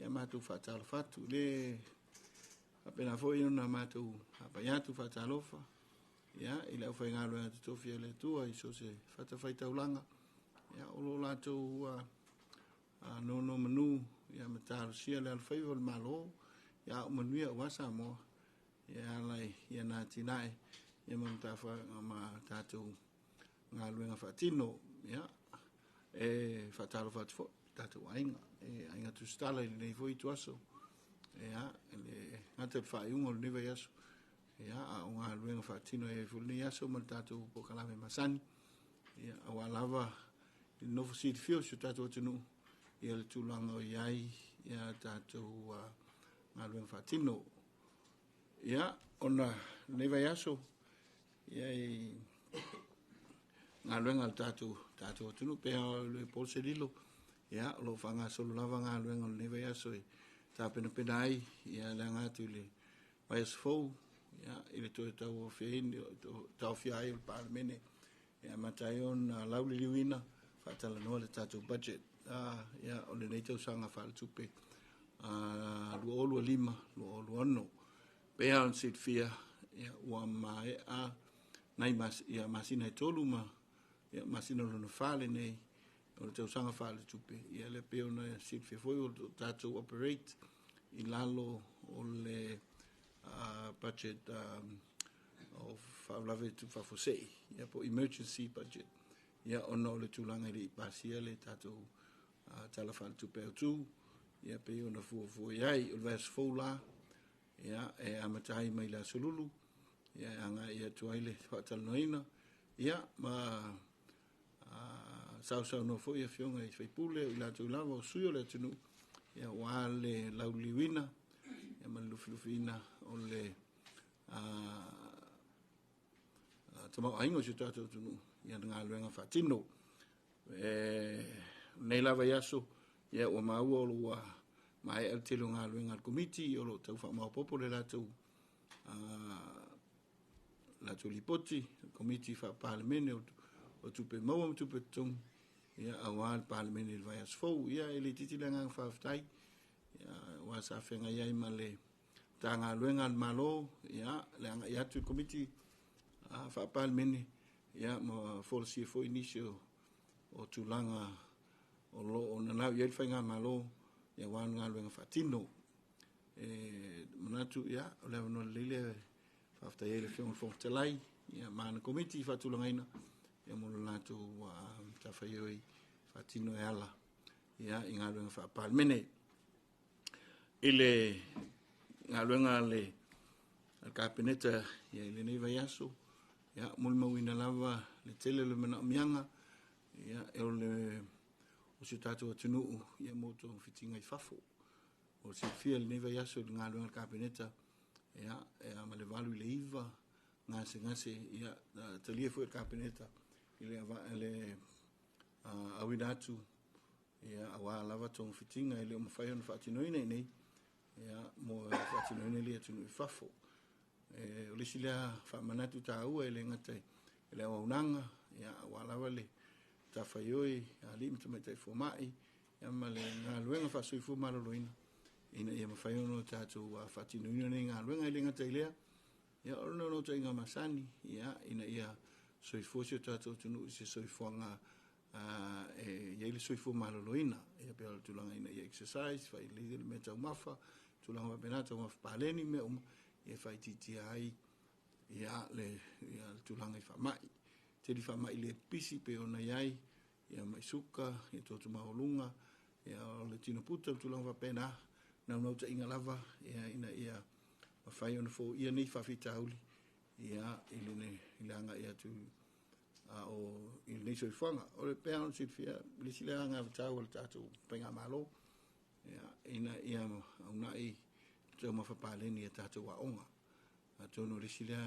mātou whātalo whatu, le apena fo ino na mātou hapaiatu whātalofa, ia, i leo whai ngā luenga te tofia le tua, i so se whatawhai taulanga, ia, olo lātou nono manu, ia mataro sia le alwhai o le malo, ia o manuia wasa moa, ia lai, ia nā tinae, ia mamatafa ma tātou ngā luenga whatino, ia, e whatalo whatfo, tātou ainga, e ainga tu stala i nei fo i tuaso, ia, le ngata whaiunga le newa yaso, ia, o ngā luenga whatino e fulni yaso, ma tātou pokalame masani, ia, awa lava, i nofo siti fio, so tātou atinu, ia le tūlanga o iai, ia tātou ngā luenga whatino, ia, ona newa yaso, ia i ngā luenga le tātou atinu, pēa le polselilo, ia, lo whanga solo lava ngā luenga le newa yaso, tā pena pena ai, ia le ngātu le vaias fau, ia, i le toi tau o whiaini, tau whia ai o le pārmene, ia matai on lauli liwina, whatala noa le tātou budget, ia, o le nei tau sanga whale tupe, lua olua lima, lua olua ono, pēa on sit fia, ia, ua mai nai ia masina e tolu ma, ia masina lona whale nei, o le tau sanga whale tupe, ia le pēo na sit fia foi o tātou operate, i lalo o le budget o whaulave tu whafosei, ia po emergency budget, ia ono le tūlanga i pasia le tātou tala whale tupe au tū, ia pēo na fuo iai, o le vas foula, ia e amatai mai la solulu, ia anga ia tuaile whaatala noina, ia ma sau no fo ia fionga i whaipule, i la tau lava o suyo le tunu, ia wale lauliwina, ia ma lufilufina o le tamau aingo si tātou tunu, ia ngā luenga whatino, nei lava yaso, ia ua maua o lua mai al telo ngā luenga al komiti, o lo tau whamau popo le lātou lipoti, komiti wha parlemene o tupe maua tupe tung, ia awal parlemene il vaias fau, ia ele titilenga whaftai, ia wasa whenga iai ma le tā ngā luenga al malo, ia le anga iatu komiti wha parlemene, ia ma folsi fo inisio o tūlanga o lo o nanau iai whainga malo, ia wan ngā luenga whatino, manatu ia, o lewa no leile whafta ele whionga whoftalai, ia mana komiti whatulangaina, ia molo nātu tawhaioi whatino e ala, ia i ngā luenga whapalmene. Ile ngā luenga le al kāpeneta, ia ile nei vai aso, ia mulmauina lava le tele le mana mianga, ia e o le o si tātou atunuu, ia moto whitinga i whafo. O si fia le nei vai aso le ngā luenga al kāpeneta, ia e ama le walu le iwa, ngase, ia talia fu e kāpeneta, ile awina atu, ia awa lava tong whitinga, ile o mawhai ona whaatinoina nei, ia mo whaatinoina le atunu i whafo. O lisi lea whamanatu tā ua ele ngatai, ele awa unanga, ia awa lava le tā whaioi, a li mta mai tai fomai, ia ma le ngā luenga whasoi fu maroloina, ina ia mawhai ona tātou whaatinoina nei ngā luenga ele ngatai lea, ia orona no tai ngā masani, ia ina ia soifosio tātou tunu i se soifuanga iaile soifu maloloina, ia pēr tūlanga ina ia exercise, whai leidele me tau mafa, tūlanga wapenata o mafa pāleni me uma, ia whai titi ai, ia le tūlanga i whamai. Te li whamai le pisi pe ona iai, ia mai suka, ia tōtu maholunga, ia le tino puta, tūlanga wapena, nau ta inga lava, ia ina ia whai ona fo, ia nei whawhita auli, ia ile anga ia tu o il nei soifuanga, o le pēa on sit fia, le sile anga vitau o le tātou penga malo, ina ia aunai tau mawhapaleni a tātou wa onga. Tono le sile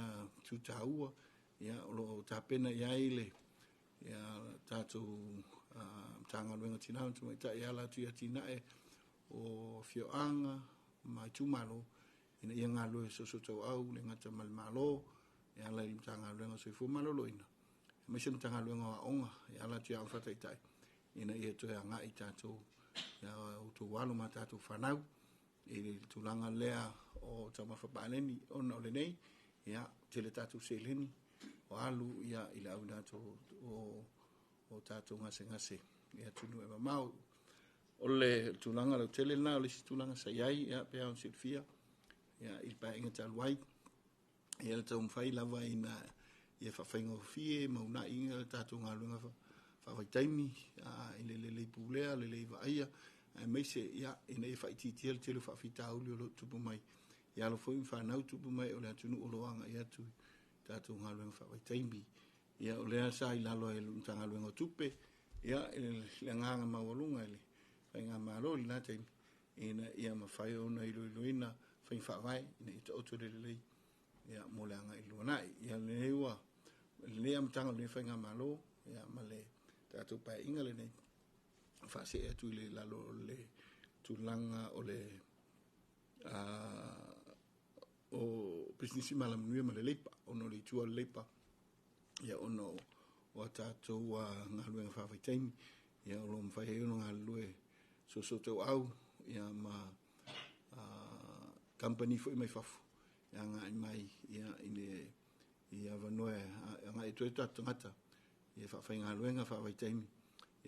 tu tāua, ia o lo tāpena ia ile, ia tātou tanga luenga tinau, tu mai ta ia la tu ia tinae o fioanga, mai tu malo, ina ia ngā loe so tau au, le ngata malo, ia la i tanga luenga soifu malo loina. Mai sena tanga luenga wa onga, ia la tu ia whataitai, ina ia tu ia ngā i tātou ia o tu walo ma tātou whanau, e le tūlanga lea o tama whapaleni ona o le nei, ia te le tātou seleni, o alu ia i le au nātou o tātou ngase, ia tunu e mamau. O le tūlanga lau tele na, o le si tūlanga sa iai, ia pēa on silfia, ia il pa inga taluai, ia le tau mwhai lava ina, ia whawhainga o fie, mauna inga le tātou ngā luenga whawhaitaimi, i le pūlea, le iwa aia, meise ia ina e whaititia le tele whawhita auli o lo tupu mai, ia lo fwoi whanau tupu mai o le atunu o loanga ia tu tātou ngā luenga whawhaitaimi, ia o lea sa i lalo e luntanga luenga o tupe, ia le nganga mawalunga ele, whai ngā malo li nātai, ina ia mawhai ona iloina, whai whawai, ina ita oto lelei, ia mo le anga iluanai, ia le neua, le nea matanga le whai ngā malo, ia ma le tātou pai inga le nei, whase e atu le lalo le tūlanga o le o businessi malamunua ma le leipa, ono le itua le leipa, ia ono o tātou ngā luenga whawhaitaimi, ia o lo mwhai ono ngā lue so tau au, ia ma company fo i mai whafu, ia ngā i mai, ia wanoe, ngā i tueta tangata, ia whawhai ngā luenga whawhaitaimi,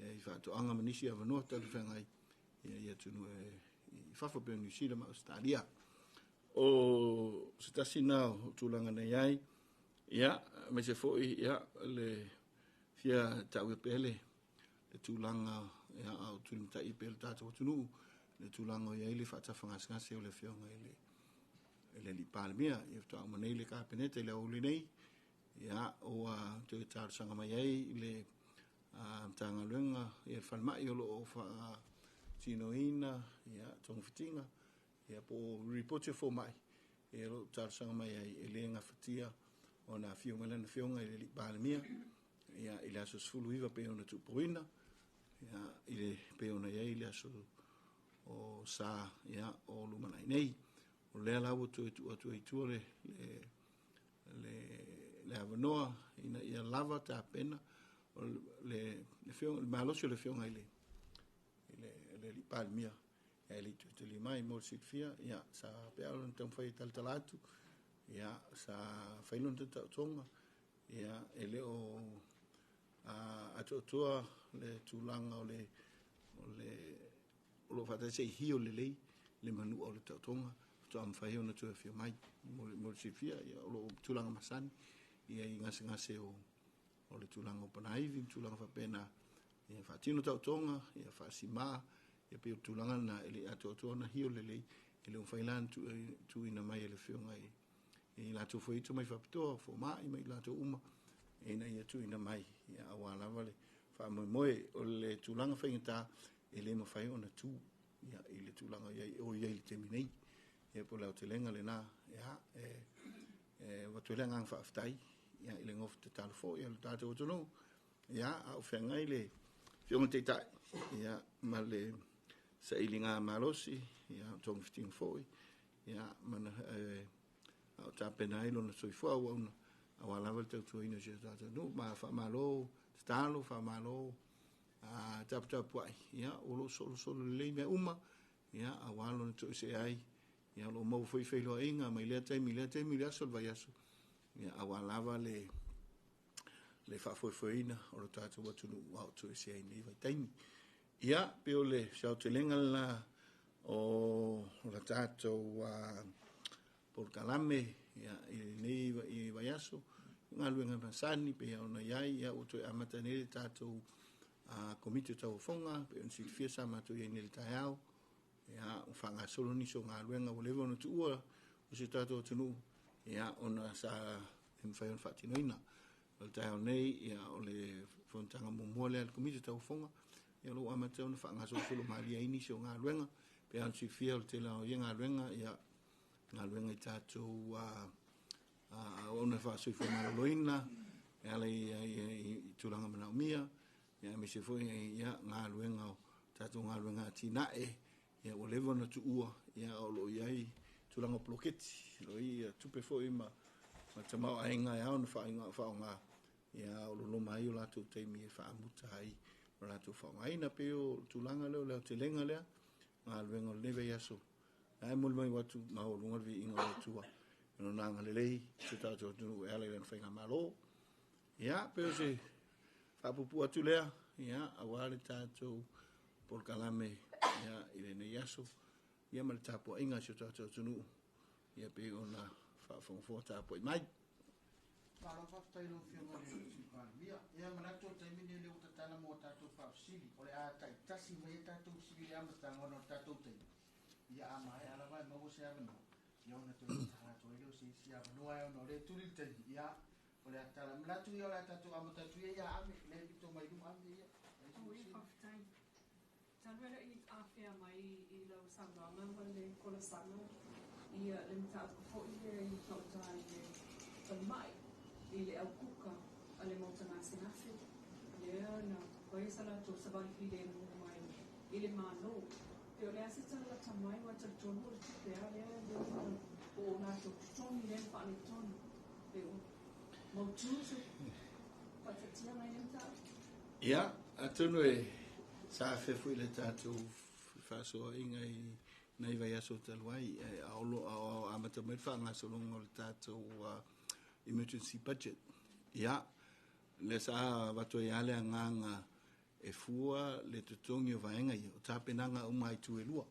ia i whātoanga manisi a wanoa talu whangai, ia tunu i whawha pēr New Zealand ma Australia. O setasi nao tūlanga nei ai, ia, me se fōi, ia, le fia tau e pēle, le tūlanga, ia, au tūlanga tai pēle tātou tunu, le tūlanga ia ili whātawhangase o le whionga ele li pālemia, ia whātau manei le kāpeneta i le auli nei, ia, o te tāru sanga mai ai, le tanga luenga, ia whanmai o lo o wha tinoina, ia, tonga ia po reporte fo mai, ia lo tāru sanga mai ai, e le ngā whatia, o nā whionga lana whionga i le li pālemia, ia, i le aso sfulu iwa pe ona tupoina, ia, i le pe ona iai, i le aso o sa, ia, o lumanai nei, o lea lau atu e tua le avanoa, ia lava tā pena, le malosio le whionga i le li pālemia, ia li tu li mai, mo sit fia, ia, sa pea o tau whai talatu, ia, sa whailon te tonga, ia, e le o atoa le tūlanga o lo whatai sei hio le lei, le manu o le tautonga, to am whai ona tu e whio mai, mo le sit fia, ia, o lo tūlanga masani, ia i ngase o le tūlanga o panaivi, tūlanga whapena, ia whatino tautonga, ia whasima, ia pio tūlanga na ele atoa na hio le lei, ele o whailan tu ina mai ele whionga i lato whaito mai whapitoa, fo mai mai lato uma, ina ia tu ina mai, ia awa lawale, whamoe o le tūlanga whaingata, ele ma whai ona tu, ia i le tūlanga o iei le temi nei, ia po lau te lenga le nā, ia, watu lenga ang whaaftai, ia i le ngofu te talofo, ia le tātou o tono, ia au whengai le whionga te tai, ia ma le sa ili ngā malosi, ia tong fiting foi, ia mana au tāpena ilo na soifua wauna, awa lawal tau tuaina si tātou, no, ma wha malo, talo, wha malo, tapu ai, ia, olo solo lei mea uma, ia, awalo na tu se ai, ia, lo mau foi feilo inga, mai lea taimi, lea sol vai aso, ia, awalawa le whafoifoina, o lo tātou watunu, wau tu se ai nei vai taimi, ia, peo le siau te lenga la o la tātou por kalame, ia, nei i vai aso, ngā luenga masani, pe au na iai, ia, o tu e amata nere tātou komite tau whonga, pe on si fia sa mātou iai nere tai au, ia, o whanga solo niso ngā luenga o lewa na tu ua, o si tātou tunu, ia, ona sa mwhai on whatinoina, o tai au nei, ia, o le whontanga mumua lea komite tau whonga, ia lo amata ona whanga solo maria ini so ngā luenga, pe on si fia o te lao ia ngā luenga, ia, ngā luenga i tātou ona whaasui whamaloina, ia lei i tūranga mana o mia, ia me se foi ia ngā luenga o tātou ngā luenga tinae, ia o lewa na tu ua, ia o lo iai tūranga ploketi, lo i tupe foi ma tamau ainga ia ona whainga, ia o lo loma i o lātou teimi e whaamuta ai, Ora tu whaingaina pe o tūlanga leo te lenga lea, ngā luenga o neve yaso. Ai mul mai watu mau lunga vi inga o tua. No nanga lelei, se tātou tunu e ala ilan whainga malo. Ia, pe o se whapupu atu lea, ia, awale tātou polkalame, ia, ile ne yaso. Ia male tāpua inga se tātou tunu. Ia pe o na whawhongfua tāpua i mai. Para whaftai no whiunga le Sipania. Ia manato taimini le utatana mo tātou whawsili. O le a taitasi mai tātou sili le amatanga no tātou taimi. Ia ama e ala vai mago se avano. Ia ona tō i tātou e leo se isi avanoa e ono le turi taimi. Ia o le atala mlatu ia o le tātou amatatu ia ame. Le pito mai lum ame ia. O i whaftai. Tanwera i awhia mai i lau sanganga ma le kola sanga. Ia le mtātu fo i le i tautai le tamai. I le au kuka a le mota ngase ngase. Lea na koe sala tō sabari fi le mo mai i le mano. Te o le asitana la tamai wa ta tonu o le tupea lea lea o nga tō tonu le whaane tonu. Le o mautusu patatia mai le mtātu. Ia, atonu e sa fefu i le tātou whasoa inga i nei vai aso taluai. Aolo a amata mai whaanga solonga o le tātou emergency budget. Ia, le sa watu e ale nganga e fua le tutongi o vaenga i o tāpenanga umai tu e lua.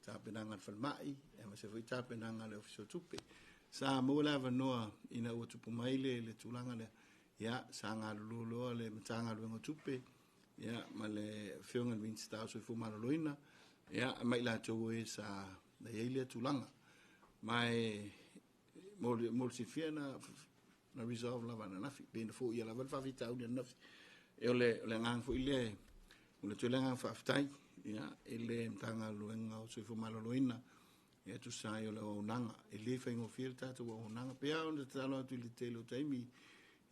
Tāpenanga whalmai, e ma se fui tāpenanga le ofiso tupe. Sa mola vanoa ina ua tupu maile le tulanga le, ia, sa ngā lululoa le matanga luengo tupe, ia, ma le whiunga Vince Tau so i fu maraloina, ia, mai la tau e sa na eile tulanga. Mai mol si fiana na resolve lava na nafi been fo ia lava fa vita u nafi e ole ngang fo ile o le tulenga fa aftai ia ele mtanga luenga o so fo maloloina ia tu sai ole o nanga ele fa ngo filta to o nanga pe a on ta lo tu le telo taimi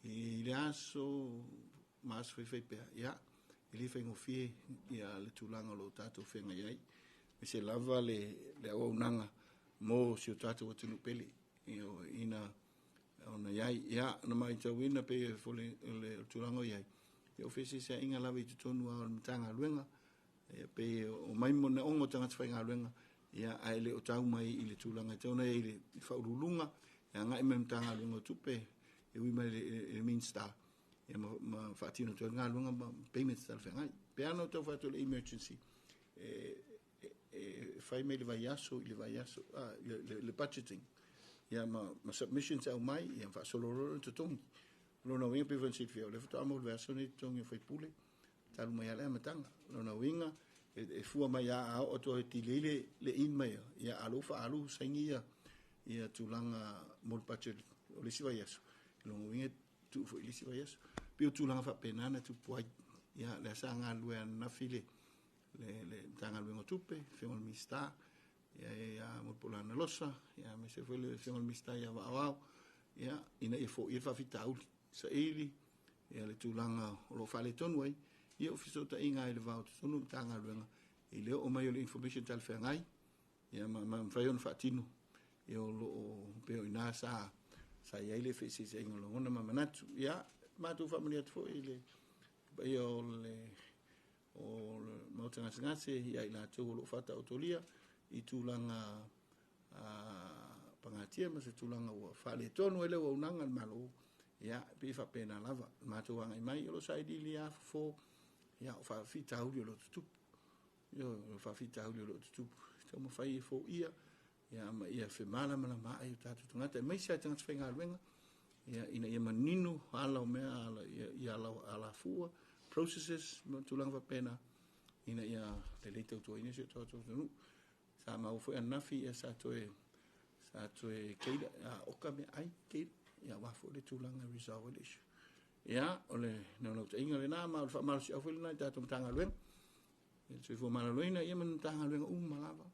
i le aso mas foi pe ia ele fa ngo fie ia le tulanga lo tato fenga ia me se lava le o nanga mo si o tato o tunu pele ina ona yai ya na mai tau ina pe fole le tulango yai e ofisi se inga lawe te tonu a mtanga luenga pe o mai mona ongo tanga tawhainga luenga ia aile o tau mai i le tulanga tauna i le whaurulunga ia ngai me mtanga luenga tupe e ui mai le Minster ia ma whaatino tau ngā luenga ma payments tal whengai pe ano tau whatu le emergency whai mai le vai aso i le vai aso le budgeting ia ma submissions au mai ia fa soloro to tongi lo na winga pe van sit fio le foto amo le verso ni tongi foi pule talu mai ala matanga lo na winga e fu mai a o to ti le in mai ia alu fa alu sengia ia tulanga mol budget o le siwa yeso lo winga tu foi le siwa yeso pe tulanga fa penana tu poi ia le sanga lue na file le tanga lue tupe fio mi sta ia mo polana losa ia me se foi le fiona mista ia wa ia ina e fo ia fa fitau sa ili ia le tulanga o lo fale tonu ai ia ofiso ta inga ile va tonu tanga luenga i le o mai o le information tal fengai ia ma fai on fatino ia o lo pe ina sa ia ile fe se inga lo ona manatu ia ma tu family at fo ile ia o mo tanga ngase ia ila tu lo fata otolia i tulanga pangatia ma se tulanga ua fale tonu ele o nanga malo ia pe fa pena lava ma tu anga mai lo sai di lia fo ia fa fita uli lo tup yo fa fita uli lo tup sto mo fai fo ia ma ia fe mala ma ai tatu tungata mai sa tanga sfenga luenga ia ina ia manino ala o mea ala ia ala fua processes ma tulanga fa pena ina ia te leite to ina se to no sa mau foi anafi e sa toe keida o ka me ai keida ia wa fo le tulanga resolve issue ia ole no te inga le na ma fa mal si afel na ta tanga luen e se fo mal luina ia man tanga luen malava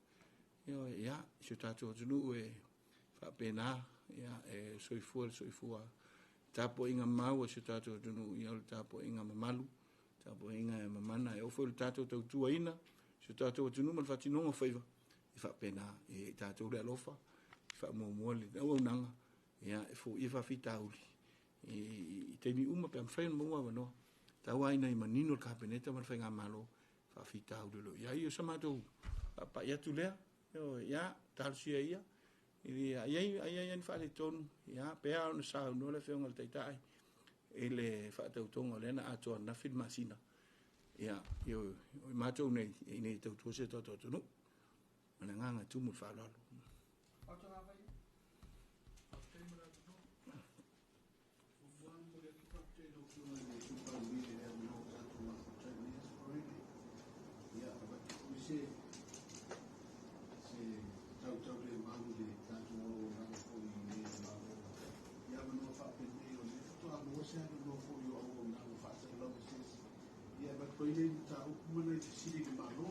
ia se ta to nu e fa pena ia e soifua tapo inga mau se ta to nu ia tapo inga malu tapo inga mamana e o fo tato to tuaina se ta to nu mal fatino faiva fa pena e tatou le alofa fa mo le o nanga ia e fo ifa fitauli e te mi uma pe am fain mo wa no taua ina I manino le kapeneta ma le whainga malo whawhita urelo. Ia I o sa mātou pa ia tu lea, ia tālusia ia, ia ni whaare tonu, ia pēa o na sāu no le whionga le taitai, e le whaatautonga le na atoa na whid masina. Ia, i mātou nei tautua se tō tonu, mana nganga tumu whaalalo. Koile ta ukumana I siri ke malo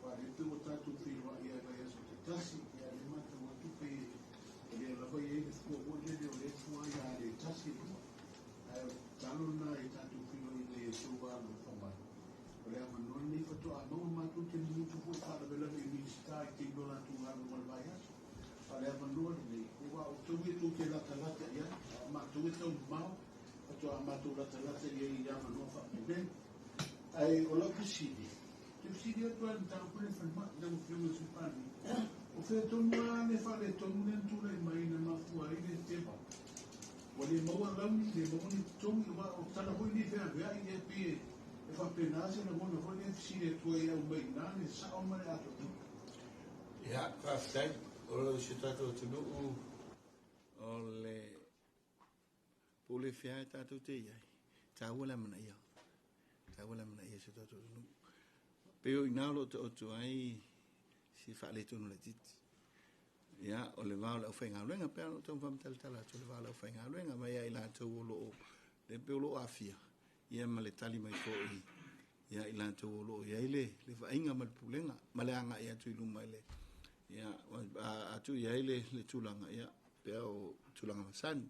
wa le tu ta tu fi wa ia vai aso te tasi ia le mata wa tu pe le la vai e ke fu o le le fu ia le tasi ai talo na I ta tu fi wa le so wa no fa ma le ama non ni fa tu a no ma tu te ni tu fu fa le le mi sta ki do la tu wa no vai aso fa le ama non ni wa o tu ke la ta ia ma tu to ma tu a ma tu la ta ia ia ma no fa me ai o lo que sidi tu sidi tu an ta pole fa ma da mo fiume su pani o fe to ma ne fa le to ne tu le mai na ma fu ai ne te pa o le mo wa ni le mo ni to mi wa o ta la ho ni fe a ai e pi e fa pena se na mo no ne sidi tu ai o mai na ne sa o ma le ato Ja, fast o lo si tato tu no o le pole fia tato te ia ta wala mana ia wala mana ia se tato no pero inalo to ai si fa le tonu le tit ya o le va o fenga lenga pero to fam tal tal to le va o fenga lenga mai ai la to lo le pelo afia ia ma le tali mai ko ia i la to lo ia le va inga mal pulenga male anga ia tu lu mai le ia a tu ia le tulanga ia pero tulanga masan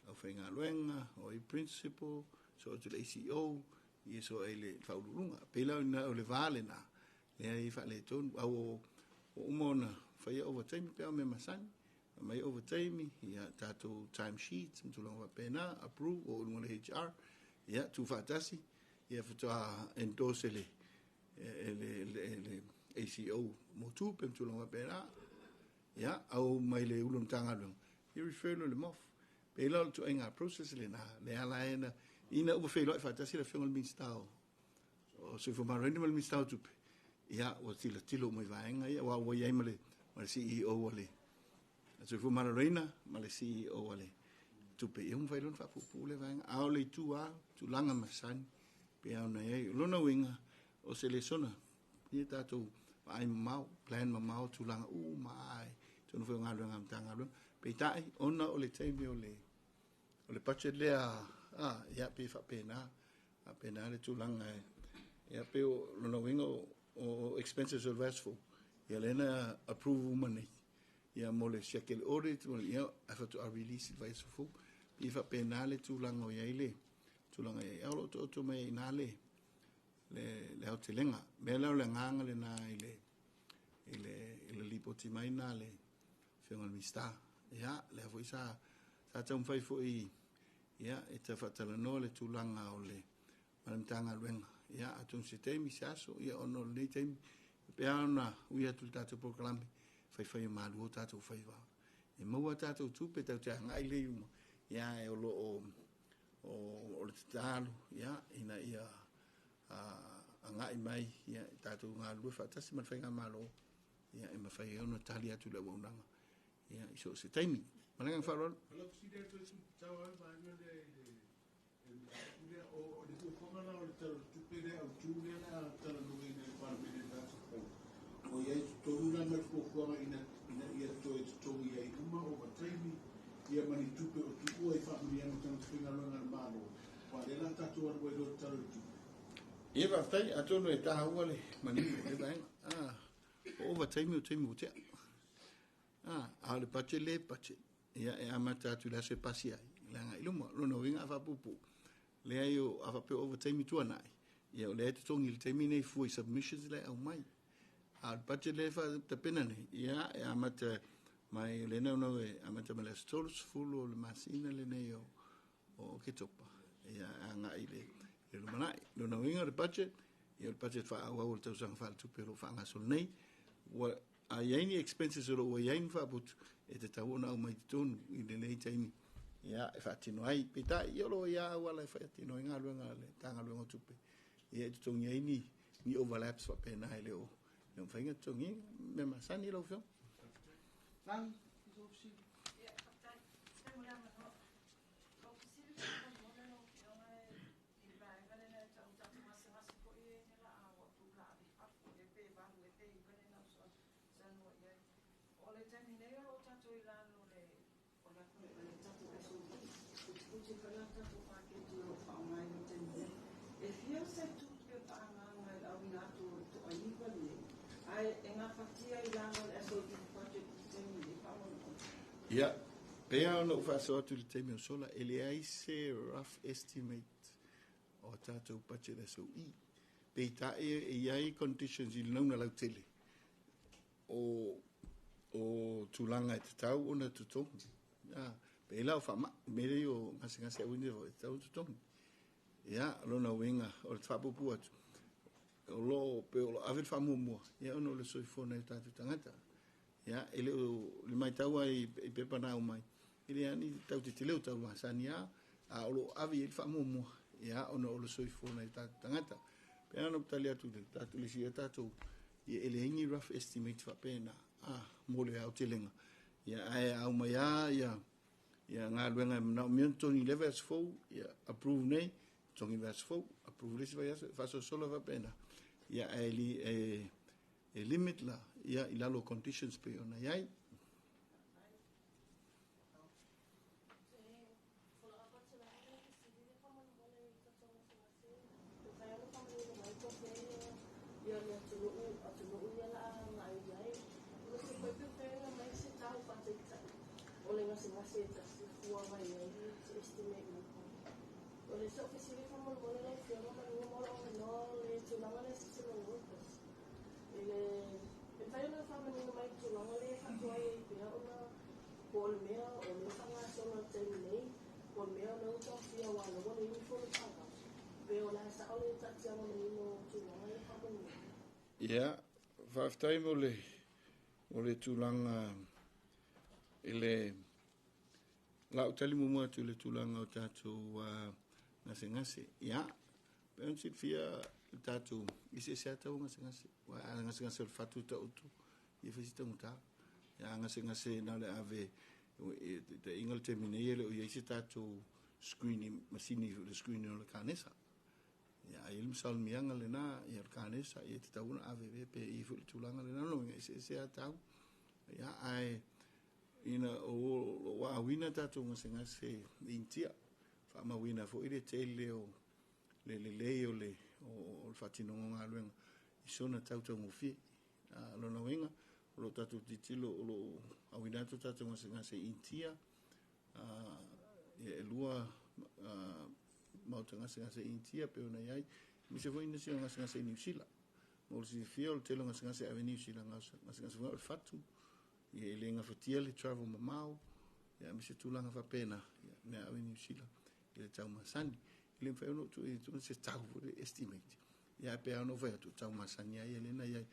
o fenga lenga o I principle so to le ACO ia so ele faulunga pela na o le vale na le ai fa le ton o umona fa ia overtime pe me masan mai overtime ia tato time sheets to longa pena approve o no HR ia tu fatasi ia fa endorse le ACO mo tu pe to longa pena ia au mai le ulum tanga long i refer le mof pela to enga process le na le ala ena ina o fe lo fa ta sila fengol min stao o se fo ma rendement min stao tu ia o tilo mai vaenga ia wa ia male ma CEO wale se fo ma reina ma le CEO wale tu pe un fa lo fa pu le vaenga a le tu langa masan pe ona ia lo na winga o se le sona ia tato ai mau plan mau tu langa mai tu no fe ngalo ngam tanga lo pe tai ona o le temi o le budget le ia pe fa pena a pena le tulanga ia pe lo no wingo o expenses of restful ia lena approve money ia mole shekel audit ia have to release advice fu pe fa pena le tulanga ia ile tulanga ia lo to me na le hotelenga me le nganga le na ile lipoti mai na le fengal mista ia le foi sa tam fai foi ia e te fatala no le tulanga o le malantanga luenga ia atung se temi saso ia ono le temi pe ana uia tu tatu program fai malu tatu fai va e mo tatu tu pe tau tanga ai le ia e o le talo ia ina ia anga mai ia tatu ngalu fatasi man fai malo ia e ma fai ono talia tu le wonanga ia iso se temi Malang farol. Kalau presiden tu tahu mana dia o di koma na o tu pede o tu na tala no ina parmene da so. O ia tu na me ko ina ia to ia uma o training ia mani tu pe o tu o fa mi ana tan finga no na malo. Wa le la tatu o do tala tu. Ia va fai a tono e ta wale mani e vai. Over time o time o te. Ale pache ia e amata tu la se pasia la ngai lo no winga fa pupu le ayo ava pe overtime tu anai ia le te tongi le termine fu submissions le au mai al budget le fa te penane ia e amata mai le no e amata me le stores full o le masina le nei o ke topa ia ngai le le mana lo na winga le budget ia le budget fa au le tausanga fa tu pero fa nga sol nei wa a yaini expenses lo wa yaini fa but e te tau na mai tonu i le nei taimi ia e fa tino ai pita ia lo ia wala fa tino nga lo nga le tanga lo tupe ia tu tong yaini ni overlaps fa pena ile o le fa nga tongi me masani lo fo Nang, is opsie. Ja, kaptein. Stem maar aan me. Officieel van model of jongen die bij wel in het dat was voor je in de oude toen klaar die af voor de pe van de pe ben in op zo zijn wat je alle termineren of dat je dan ole ole dat is zo goed je kan dat op een keer doen van mij met een if you said to the panel well I will not to anybody I en affatia dan as so budget ia pea no fa so tu le temi o sola ele ai se rough estimate o tatou budget so I pe ta e ai conditions I no na lau tele o tulanga te tau ona tuto pe la fa ma me le o ngasinga se winde o tau tuto ia lo na winga o le fapu atu o lo pe o ave fa mo ia ono le soifona e tatu tangata ia ele le mai tau ai pe pana o mai ele ani tau te leu tau masania a o ave il fa mo ia ono le soifona e tatu tangata pe ano talia tu tatu le sia tatu ia ele ingi rough estimate fa pena mo le au telenga ia ai au mai ia nga luenga na miento ni levels fo ia approve nei tongi vers fo approve le fa so solo va pena ia eli e limit la ia ilalo conditions pe ona yai Oleh sebab sini kamu boleh lihat film mana orang nol le tulangan le sisi lorus. Ele entah yang kamu ni mai tulangan le hatuai dia ona polmea oleh sangat sono terlei polmea no tak dia wala boleh ini pun apa. Beolah saoleh tak jangan menino tulangan le kamu. ia fa time ole tulanga ele la utali mo tu le tulanga o tatu ngase ia pensit fia tatu ise se tatu ngase ngase fatu ta utu ia fesita muta ia ngase na le ave te ingal termine ele o ise tatu screening masini le screening le kanesa ia ilm salmianga le na ia kanesa ia te tauna ave pe I fu tulanga le na no ise se tatu ia ai ina o wa wina tatu ngase intia fa ma wina fo ile tele o le o le o fatino nga luenga isona tatu ngofi lo na wenga lo tatu titilo lo awina tatu ngase intia e lua ma ngase intia pe ona yai mi se foi nisi ngase New Zealand mo si fiol telo ngase Avenue Zealand ngase fatu ia lenga fatia le travel mamau ia mi se tulanga fa pena ia na New Zealand ia tau masani ile fa no tu se tau le estimate ia pe ano fa tu tau masani ia le na ia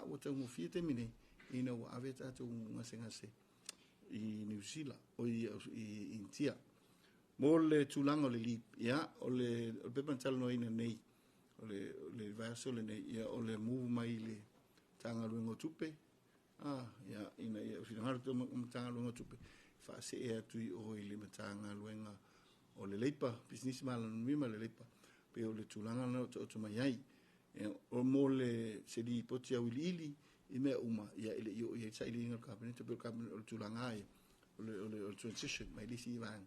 o tau mo fiete mine ina o aveta tu ngase I New Zealand o I India mo le tulanga le lip ia o le pepan tal no ina nei o le vaso le nei ia o le move mai le tanga luengo tupe ia ina ia finanga to tanga luengo tupe fa se e tu o ile matanga luenga o le leipa business mal mi mal le leipa pe o le tulanga no to mai ai o mo le se di potia wilili I me uma ia ile yo ia sai linga cabinet pe cabinet o tulanga ai o transition mai li si van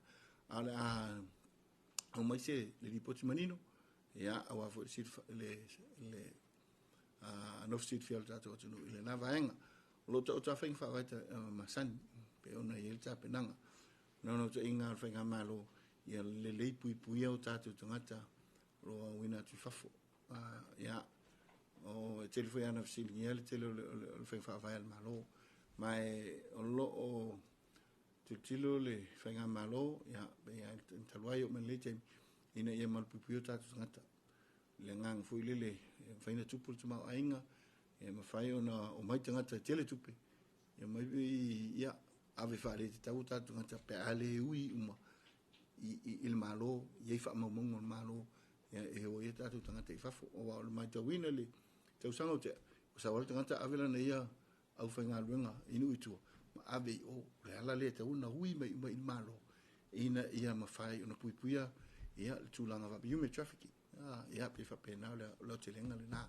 ala o mai se le di poti manino ia awa fo si le no sit fiel tato to no ile na vaenga lo to feng fa vai masan pe ona ia ta penanga no to inga fenga malo ia le pui o tato tangata lo wina tu fafo ia o telefone ana fsil ia le tele o feng fa vai malo mai o lo o tilo le fenga malo ia be ia talwai o melete ina ia mal pui o tato tangata le ngang fui lele faina tupu tu mau ainga e ma fai ona o mai tangata tele tupe e mai ia ave fare te tau tatu ngata pe ale ui uma i il malo ye fa mo mo malo e o ye tatu tangata i fafo o wa mai te wina le te usanga te o sa wala tangata ave la ia au fa nga luenga inu itu ma ave o le ala le te una ui mai mai malo ina ia ma fai ona puipuia ia tulanga va human trafficking ia pe fa pena le lo te lenga le na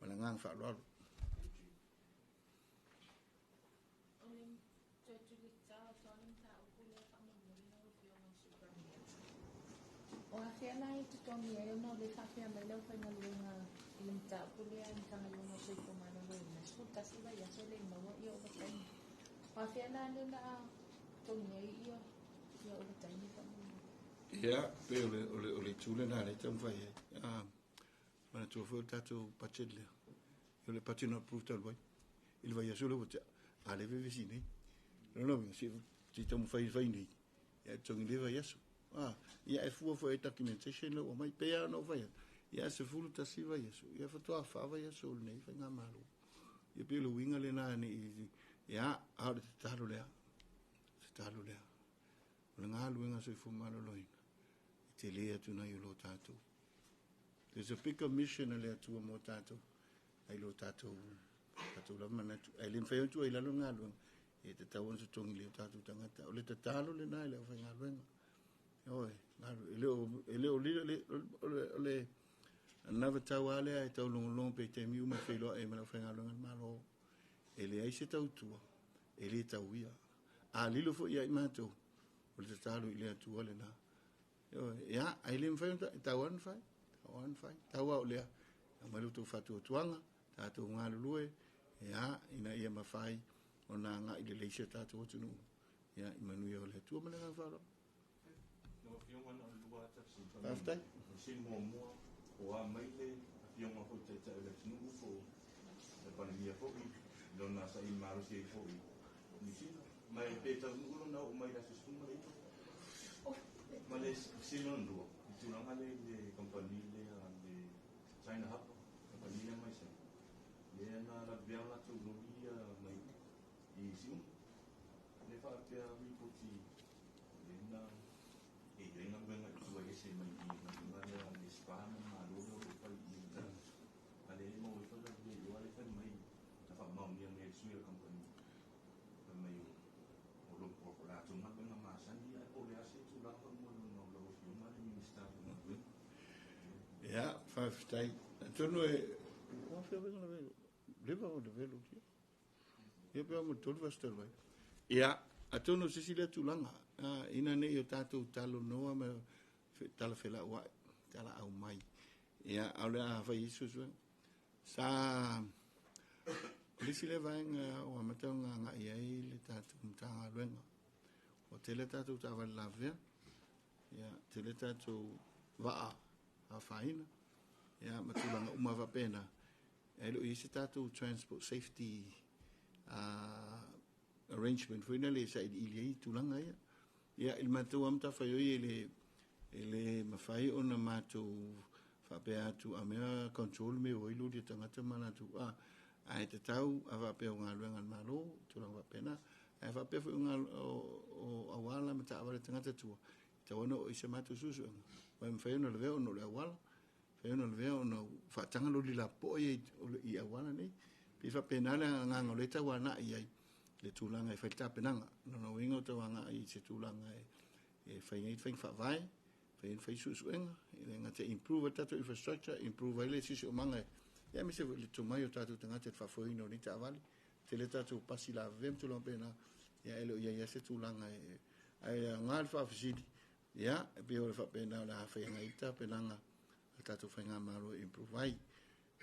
wala ngang fa lo o hafia na i tutongi e ono le hafia mai leo whainga luenga i mta pulia i kanga luenga soi kumana luenga skuta siwa ia so le maua i o wataini o hafia na leo na tongi e i o wataini ia pe ole tule na le tam fai mana tu fo tatu pachele yo le patino approved al vai il va solo voce ale ve vicini non si tam fai ni ia tongi le vai aso ia e fua fo e documentation o mai pea no vai ia se fulu ta si vai aso ia foto a fa vai aso nei fa nga malo ia pe lo winga le na ni ia a le talo le o nga luenga so fu malo loina te lea tu na lo tato there's a big mission le tu mo tato ai lo tato la mana tu ai lim fai tu ai la lo nga luenga e te tawon so tongi le tato tangata o le talo le na le fa nga luenga oi le anava tawale ai tau long pe te mi uma felo e mala fenga longa malo ele ai se tau tua ele tau ia a lilo fo ia mato o le talo ile atu ole na ia ai le mfa tawan fai tau o le malu tu fatu tuanga tatu ngalue ia ina ia mafai ona nga ile le se tatu tunu ia imanu ia le tu mala fa after sin mo o a mai le yo mo ko te le nu fo le pandemia fo don na sa in maro se fo ni sin mai pe ta nu na o mai da se suma le ma le sin non do tu na ale le compagnie le China hub compagnie mai se le na la bien la tu gloria mai i sin le fa pe a mi poti le na e venga venga tu e se mai i ma le spam ma lo fa i ale mo fa da yo ale fa mai na fa ma mi ne su le compagnie mai o lo por la tu ma venga ma san di o le ase tu la fa mo no lo fi ma le minister na ja fa stai tu no e o fa venga leva o de velo ia pe mo tolu vastel vai ia atono sisilia tulanga ina ne yo tatou talo noa me tala fela wa tala au mai ia ale a fa isu sa lisi le vaenga o amatonga nga ia le tatou mtanga luenga o tele tatou tava lavea ia tele tatou va a faina ia matulanga uma va pena elo isi tatou transport safety arrangement foi nele sa ili tulanga ia il matou am ta faio ele mafai ona matou fa pe atu a mea control me o ilu de tangata mana tu ai te tau ava pe nga luenga malo tulanga pena ai fa pe nga o awala mata ava tangata tu te ona o isa matou susu wa mfai no le no le awala fe no le no fa tanga lo li la po i awala ni pe fa pena nga ngoleta wana ai le tulanga e faita penanga no wingo te wanga i se tulanga e fai fa vai fai susuenga e nga te improve tato infrastructure improve le sisi o manga ya mi se le tumayo tato tanga te fa foi no ni ta vale te le tato pasi la vem tu pena ya elo ya se tulanga ai ngal fa fsidi ya pe o fa pena la fa nga ita penanga tato fa nga maro improve ai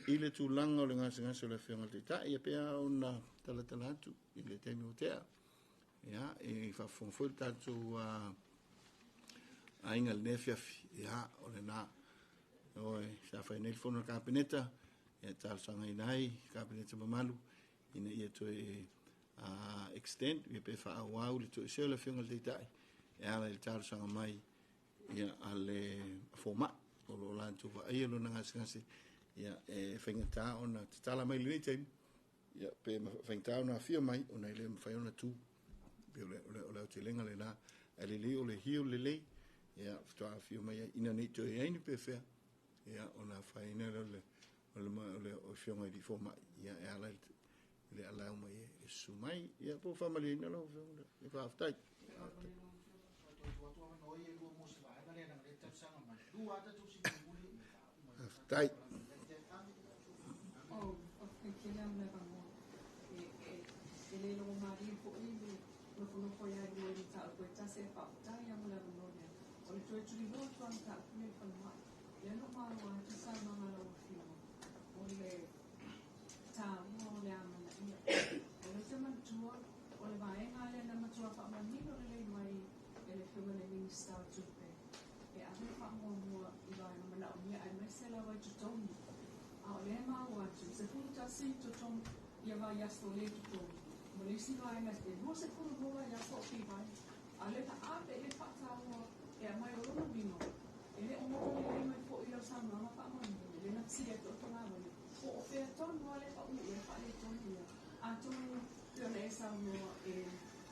ile tulanga le nga se le fenga te ta ia pe ona tala tu ile te mi otea ya e fa fonfol tato a inga le nefiafi ia o le na oi sa fa nei fono kabineta e tal sanga inai kabineta mamalu ina ia to extend ia pe fa au le to se le fenga le tai ia le tal sanga mai ia ale forma o lo lantu va ai lo nanga ngase ia whaingata ona te tala mai le teim ia pe whaingata ona fia mai ona ile mwhai ona tu pe ole te lenga le la ale le ole hio le le ia ftoa fia mai ina nei to ia ni pe fea ia ona whaina le o fia mai di forma ia e ala le ala mai e sumai ia po family na lo e fa aftai aftai Oh, okay, kena me bango. Ele lo mari po ile lo fono po ya ni ni ta ko ta se pa ta ya mo la no ne. O le tu ni mo tu an ta ne fa ma. Ya no ma wa ta sa ma ma lo fi mo. O le ta mo le ama na ia. O le se man tu o le va en ale na ma tu fa ma ni no le mai ele fi mo le ni sta tu pe. E a me fa mo I va na ma la o ni ai me se la wa tu toni. Le mau atu, se furu tasi to tom ia vai asto le to tom. Mo le si vai na te mo se furu roa ia so ki vai. A le ta ape le pata o e a mai o rono vino. E le omo le mai fo ia sa mama pa mo le na si to to na mo. O fe ton mo le pa u e pa le ton ia. A to te le sa mo e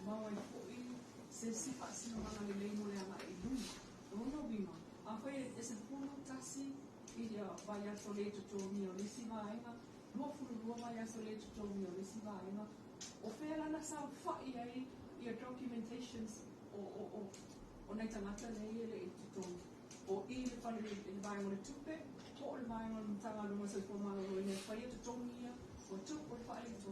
mau ai fo I se si pa si no mana le mo le ama e lu. Rono vino. A foi ese furu tasi ia vai aso le to mio le si vainga lo fulu vai aso le to mio le si vainga o fela na sa fa ia documentations o nei tangata nei le to o I le fa le vai mo le tupe o le vai mo tanga lo so ko ma lo ne fa ia to mio o tu o fa le to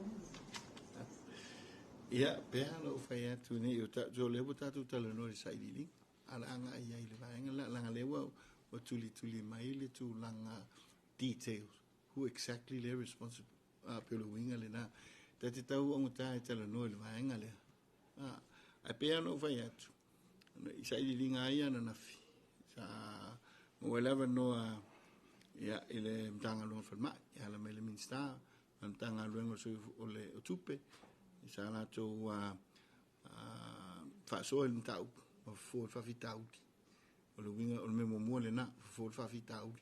ia pe lo fa ia tu ni o ta jo le buta tu tele no ri sai li ala anga ia le vainga la lewa o tuli mai le tu langa details who exactly they're responsible pelo winga le na te tau o ta tele no le vainga le a pe no vai atu I sai li nga ia na fi sa mo eleva no ia ile mtanga lo fa mai ia la mele minsta mtanga lo so o le o tupe sa la to fa so el tau o fa vitau o le winga o le memo mua le na fo fa fita u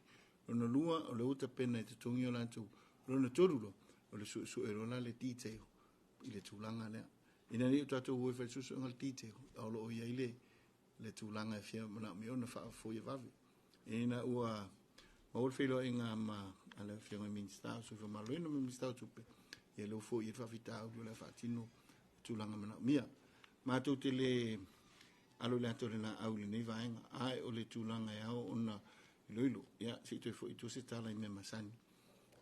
o na lua o le uta pena te tongi o la tu o na torulo o le su e rola le detail I le tulanga le ina ni uta tu ue fa su ngal detail o lo ia ile le tulanga fia mana mi ona fa fo ia vavi ina ua o le filo inga ma ala fia ngai minsta su fa malo ina minsta tu pe ia lo fo ia fa fita u le fa tino tulanga mana mia ma tu te le alo le ato le na au le nei vaenga ai o le tūlanga e au ona iloilo ia si tu fo I tu se tala I me masani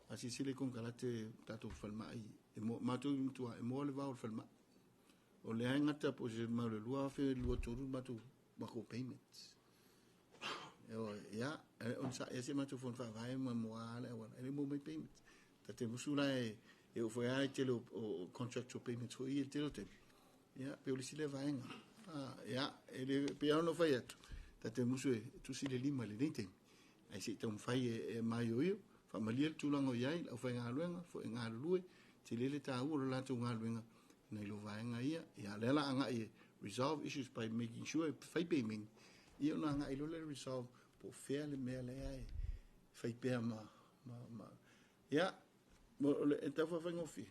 a si sile kon kalate tato falmai e mo mato tua e mo le va o falma o le ngata po se ma le lua fe lua toru mato mako payments ia on sa ese mato fon fa vai ma mo ala wala ele mo mai payments tate musula e o foi ai telo o contractual payments foi il telo te ia pe o le sile vaenga ia ele piano fai atu tate musu tu si le lima le nete ai se tom fai e mai o fa malia tu lango iai au fai ngaluenga fo ngalue te lele ta u la tu ngaluenga nei lo vaenga ia lela anga I resolve issues by making sure fai payment ia na anga I lo le resolve po fairly mele ai fai pe ma ia mo le ta fa fa ngofi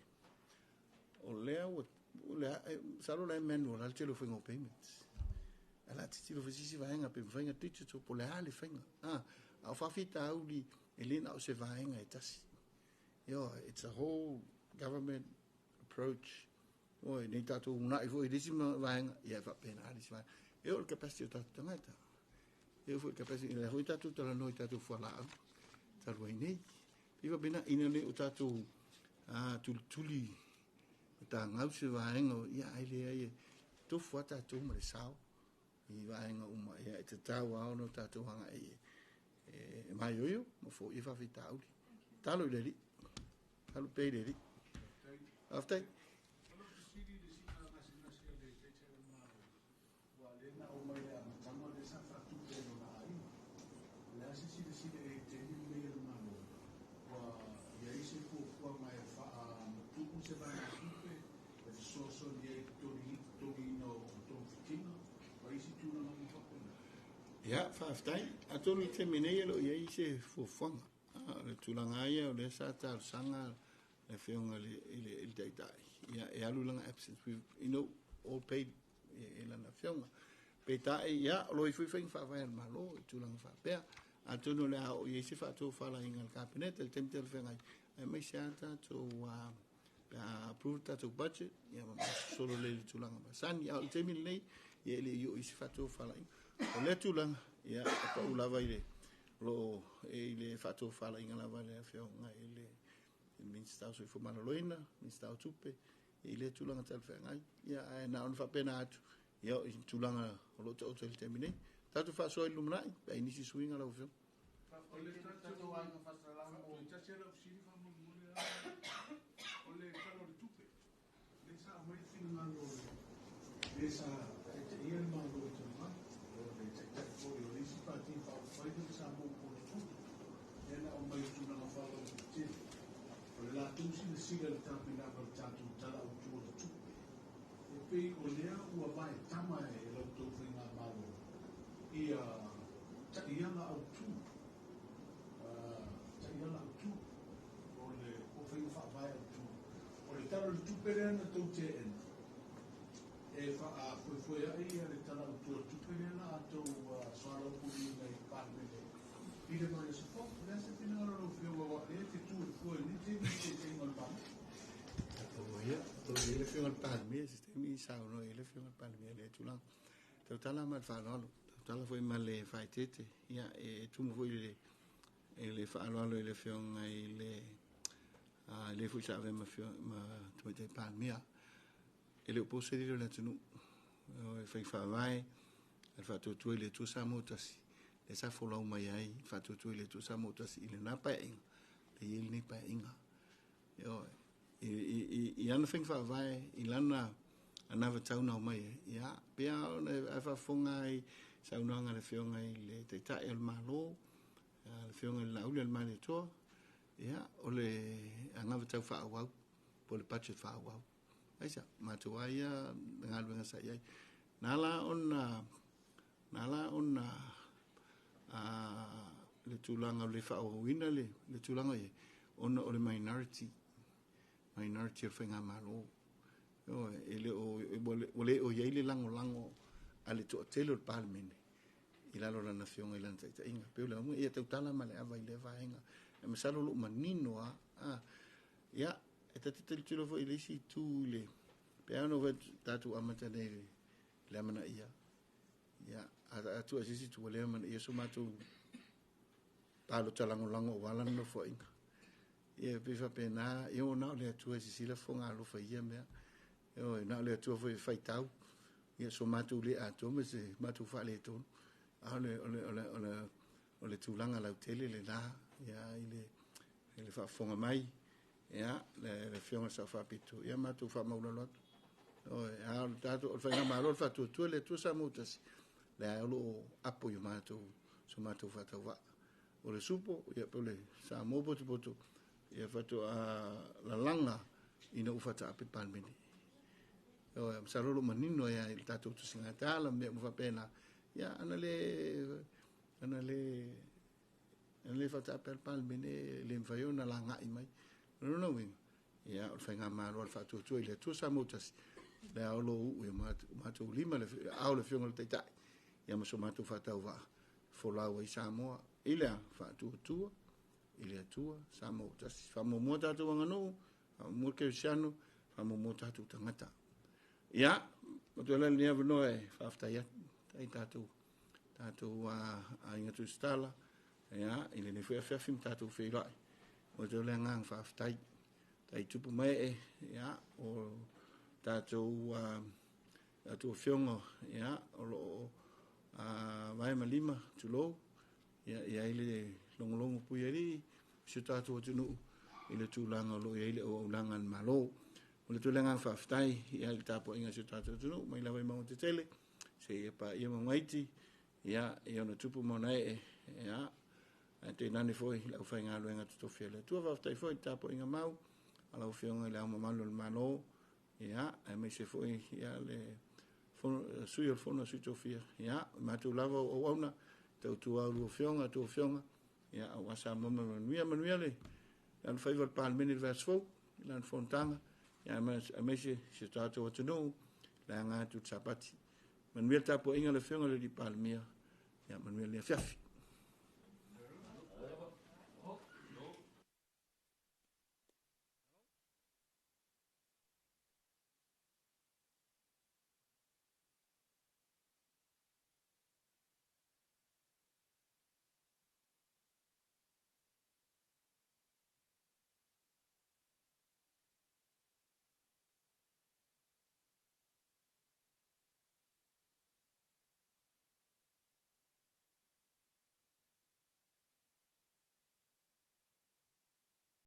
o le o le salo le manual al telo fengo payments ala titi lo fisi vaenga pe vaenga titi to po le ale fenga au fa fita au li elina o se vaenga e tasi it's a whole government approach o nei tato una I foi disima vaenga ia fa pena ali va e o capacity tato tangata e foi capacity le foi tato tala noi tato fala talo nei iva bena ina le o tato tuli ta ngau se vaenga ia ile ai to fuata to mo le sao I vaenga uma ia te tau au no tatu hanga e mai yo mo fo I fa vita au talo le ri talo pe le ri after ia faafetai atolu te menei lo ia i se fuafuaga le tulaga ia o le sa talosaga le feoga le taitai ia e alu laga absence all paid e lana feoga peitai ia o lo i fuifaiga faavae le malo i tulaga faapea atonu le a o ia i se faatofalainga le kabinete le temite le feagai ai mai se a tatou approve tatou budget ia solo le tulaga masani ia o le taimi lenei ia le io i se faatofalainga o le tulaga ia paʻu lava i le lo e le faatofalainga lava le feoga i le minista o soifo maloloina minista o tupe i le tulaga talefeagai ia e na ona faapena atu ia o i tulaga o loo taʻuta i le taimi nei tatou faasoa i lumanaʻi pe ai nisi suiga lau feoga ele feoga le palemia sistemi saunoa ele feoga le palemia le tulaga tautala ma le faaloalo tautala foi ma le faetete ia e tumu foi le faaloalo i le feoga i le foi saave ma tamaitei palemia e le opose lilo le atunuu e fai faavae le faatuatua i le atua sa motasi le sa folau mai ai faatuatua i le atua sa motasi i lenā paeaʻiga le ia lenei paeaʻiga i ana fai faavae i lana ana vatauina o mai ia pea ona e faafofoga ai saunoaga le feoga i le taitaʻi o le malo le feoga i le lauli o le maliatoa ia o le agavatau faaauau po le budget faaauau aisa matou a ia galuega saʻi ai nala ona le tulaga o le faaauauina le tulaga ia ona o le minority o le whainga malo. O le o iei le lango a le toa tele o le palemene. I lalo lana fionga i lana taita inga. Peo le amu, ia tautala ma le awa i le vahenga. E masalo lo manino ia, e tatita le tilo fo i le isi tu le. Pea ano ve tatu amata le amana ia. Ia, atu asisi tu le amana ia so matu palo talango wala no fo inga. Ia pifa pena ia ona le atu asisi la fonga lo fa ia mea. Ia na le atu fo fai tau. Ia so matu le atu me se matu fa le ton. Ole tulanga la tele le la ia ile fa fonga mai ia le fiona sa fa pitu ia matu fa maula lot o ia tato fa na malo fa tu le tu sa mutas le lo apo io matu so matu fa tava o le supo ia pole sa mo poto ia fa to la langa ina ufa ta pe palmeni o sa lo manino ia il tato tu singa tala me fa pena ia le fata per palmene le mfaiona la ngai mai no wing ia o fainga malo al fatu tu ile tu sa mutas le alo u matu lima le au le fiona le tai ia mo so matu fata va folau i Samoa ile fatu tu ile tu sa mutas fa mo mota tu ngano mo ke siano fa mo mota tu tangata ia o tu le nia no e fa afta ia tai tatu a inga tu stala ia ile ne foi fim tatu foi lá o te le ngang fa tai tupu mai ia o tatu tatu fiongo ia o lo vai malima tu lo ia ile longo pu ia si tatu tu no ile tu langa lo ia ile o langa malo o le tu le ngang fa tai ia le tapo inga si tatu tu no mai la vai mo te tele se pa ia mo ngaiti ia ona tupu mona ia te nani foi la fa nga luenga tu fiele tu va tai foi tapo inga mau ala fionga le ama malo le malo ia e me se foi ia le sui o fono sui to fia ia ma tu lava o ona tau tua uru fionga, tau fionga, ia au asa mama manuia le, lan whaiva palmeni le vasfou, lan fontanga, ia amese se tātou atunu, la ngā tu sapati. Manuia tapo inga le fionga le di palmia, ia manuia le fiafi.